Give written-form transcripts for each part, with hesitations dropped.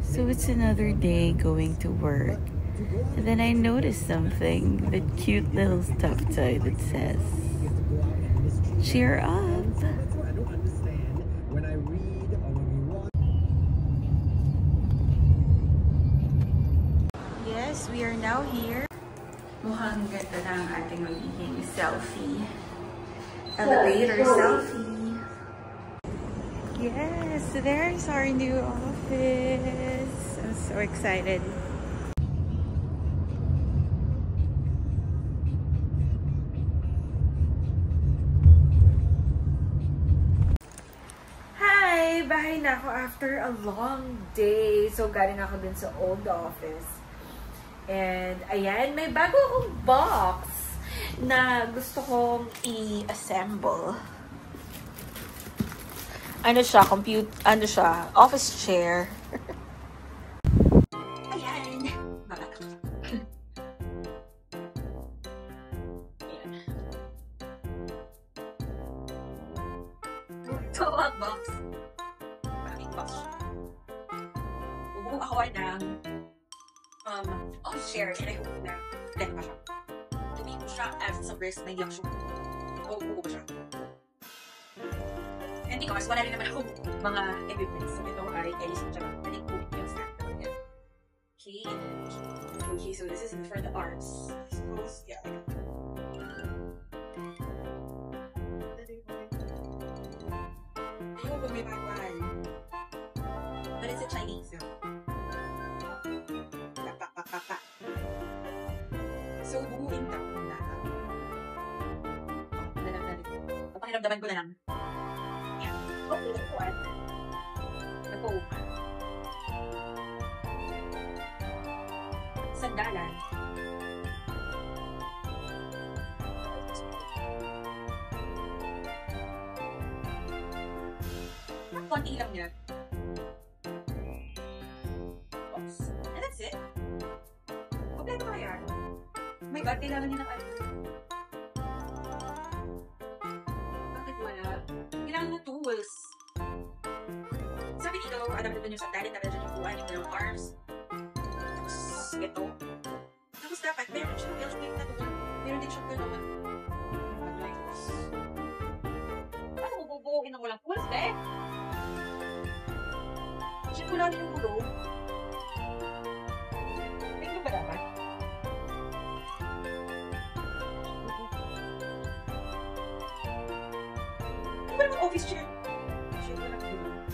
So it's another day going to work. And then I noticed something, the cute little stuffed toy that says, "Cheer up." Yes, we are now here. Mukhang ganda na ang ating magiging selfie. Elevator selfie. Yes, there's our new office. I'm so excited. Hi! Bahay na ako after a long day. So, galing ako dun sa old office. And, ayan, may bago akong box na gusto kong i-assemble. Ano siya? Office chair. Ayan. Ito ang box. Maraming box. Bumuo ako ng office chair. And I hope na dead pa siya. Hindi ko siya as sa breast na iyak siya. O, buo ba siya? And because wala rin naman ako mga equipment. So, ito ay Edison siya. Naling po yung stand. Okay, so this is for the arms. Suppose, yeah, like ayun, kung may bagay. But it's a Chinese, so. So, buuin ka na. Papakiramdaman ko na lang. Yan. Okay, nagpuan. Nagpuan. Sandalan. Konti lang niya. Oops. And that's it. Kompleto ka yan. Oh my God, kailangan niya ng ano. Bakit wala? Kailangan ng tools. Sabi dito, alam na doon yung sandalan, tapos dyan yung buwan, yung dalawang arms. Tapos, ito. Tapos dapat, meron siyang L-shape na doon. Meron din siyang gano'n. Ano mo bubuuin ng walang tools, eh? Siya wala rin yung gulong. Tingnan ba dapat? Ano ba naman office chair? Siya wala rin gulong.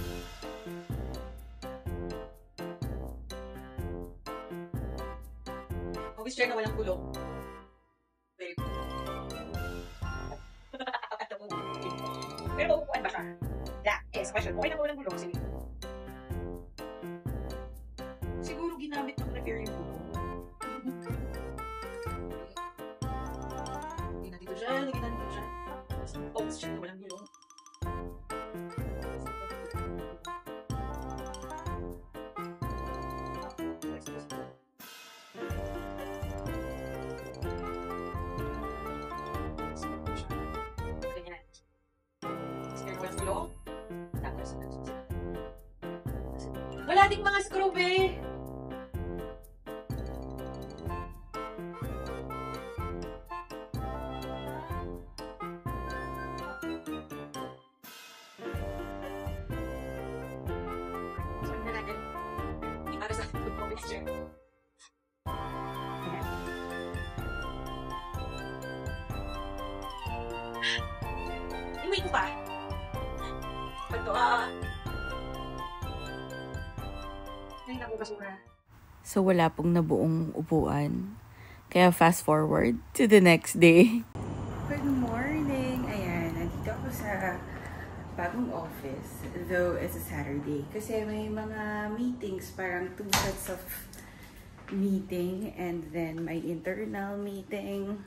Office chair na walang gulong. Very good. Pero maupuan ba siya? Yeah, yes, question. Okay na ba walang gulong? Sige. Siguro ginamit ng repair yung buko. Lagyan natin ito dyan, lagyan natin ito dyan. Office chair na walang gulong. Wala ding mga screw, eh. Sabi na natin. Hindi para sa office chair. Ayan. Iway ko pa. Pagto, So, wala pong nabuong upuan. Kaya fast forward to the next day. Good morning! Ayan, nandito ako sa bagong office. Though it's a Saturday. Kasi may mga meetings, parang 2 sets of meeting. And then may internal meeting.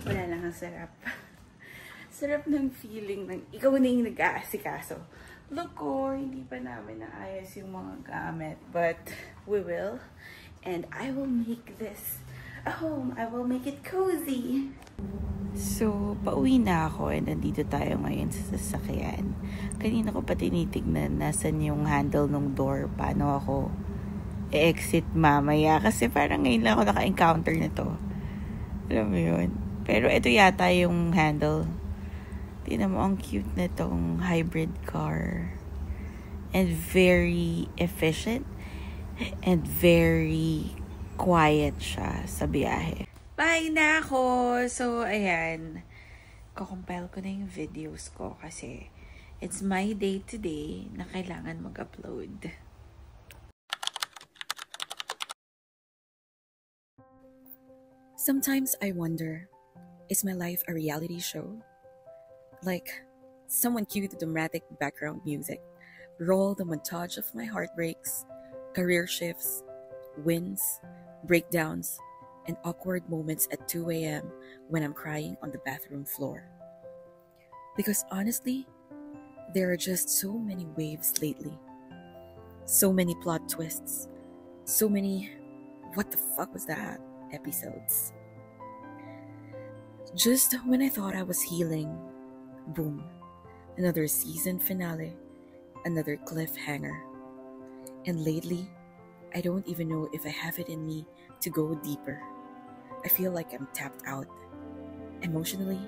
Wala lang, ang sarap. Sarap ng feeling ng ikaw na yung nag-aasikaso. Look, hindi pa namin naayos yung mga gamit. But we will. And I will make this a home. I will make it cozy. So, pauwi na ako and nandito tayo ngayon sa sasakyan. Kanina ko pa tinitignan nasan yung handle ng door. Paano ako exit mamaya. Kasi parang ngayon lang ako naka-encounter nito. Alam mo yun? Pero ito yata yung handle. Tingnan mo, ang cute na tong hybrid car. And very efficient. And very quiet siya sa biyahe. Bye na ako! So, ayan. Kukumpile ko na yung videos ko kasi it's my day today na kailangan mag-upload. Sometimes I wonder, is my life a reality show? Like, someone cue the dramatic background music, roll the montage of my heartbreaks, career shifts, wins, breakdowns, and awkward moments at 2 a.m. when I'm crying on the bathroom floor. Because honestly, there are just so many waves lately. So many plot twists. So many, what the fuck was that episodes. Just when I thought I was healing, boom, another season finale, another cliffhanger. And lately, I don't even know if I have it in me to go deeper. I feel like I'm tapped out. Emotionally,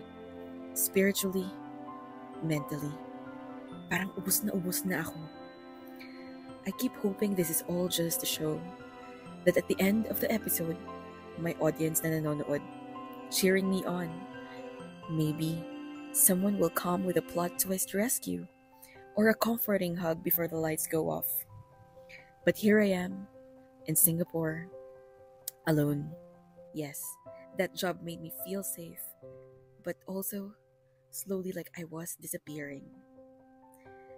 spiritually, mentally. Parang ubos na ako. I keep hoping this is all just a show. That at the end of the episode, my audience na nanonood, cheering me on. Maybe someone will come with a plot twist rescue or a comforting hug before the lights go off. But here I am, in Singapore, alone. Yes, that job made me feel safe, but also slowly like I was disappearing.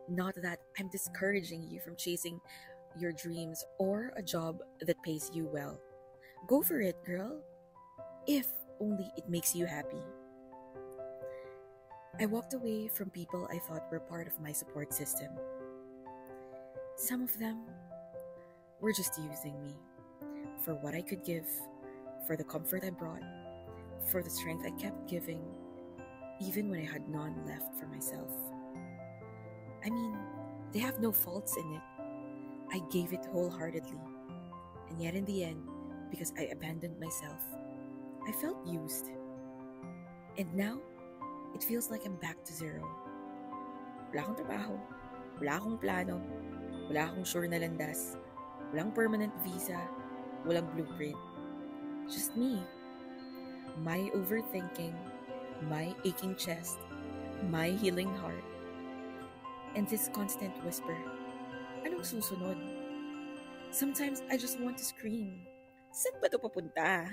Not that I'm discouraging you from chasing your dreams or a job that pays you well. Go for it, girl. If only it makes you happy. I walked away from people I thought were part of my support system. Some of them were just using me for what I could give, for the comfort I brought, for the strength I kept giving, even when I had none left for myself. I mean, they have no faults in it. I gave it wholeheartedly. And yet in the end, because I abandoned myself, I felt used. And now, it feels like I'm back to zero. Wala akong trabaho, wala akong plano, wala akong sure na landas, walang permanent visa, walang blueprint. Just me. My overthinking, my aching chest, my healing heart, and this constant whisper, anong susunod? Sometimes I just want to scream, saan ba to papunta?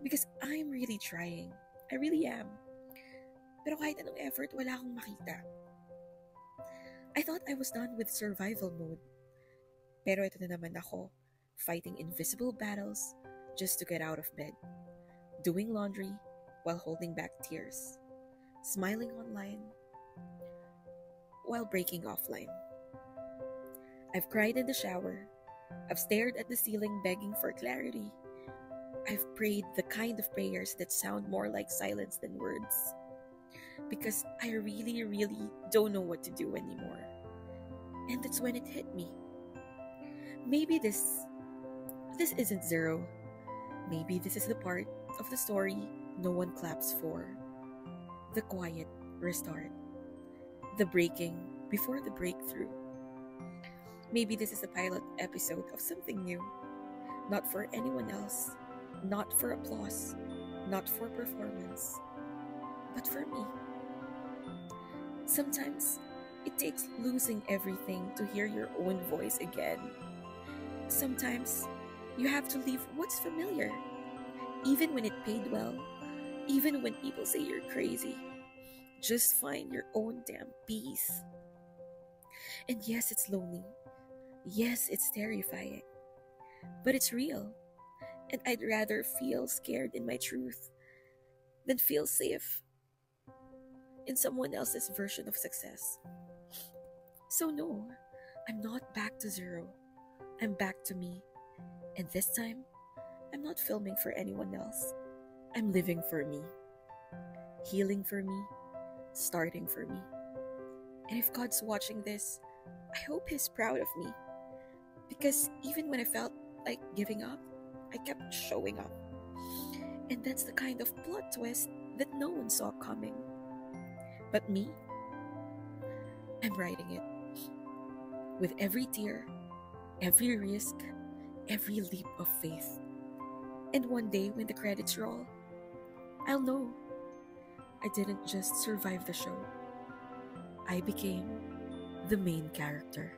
Because I'm really trying. I really am. Pero kahit anong effort, wala akong makita. I thought I was done with survival mode. Pero ito na naman ako, fighting invisible battles just to get out of bed. Doing laundry while holding back tears. Smiling online while breaking offline. I've cried in the shower. I've stared at the ceiling begging for clarity. I've prayed the kind of prayers that sound more like silence than words. Because I really, really don't know what to do anymore. And that's when it hit me. Maybe this isn't zero. Maybe this is the part of the story no one claps for. The quiet restart. The breaking before the breakthrough. Maybe this is a pilot episode of something new. Not for anyone else. Not for applause. Not for performance. But for me. Sometimes, it takes losing everything to hear your own voice again. Sometimes, you have to leave what's familiar, even when it paid well, even when people say you're crazy. Just find your own damn peace. And yes, it's lonely. Yes, it's terrifying. But it's real. And I'd rather feel scared in my truth than feel safe in someone else's version of success. So no, I'm not back to zero. I'm back to me. And this time, I'm not filming for anyone else. I'm living for me. healing for me, starting for me. And if God's watching this, I hope He's proud of me. Because even when I felt like giving up, I kept showing up. And that's the kind of plot twist that no one saw coming. But me, I'm writing it. With every tear, every risk, every leap of faith. And one day when the credits roll, I'll know I didn't just survive the show. I became the main character.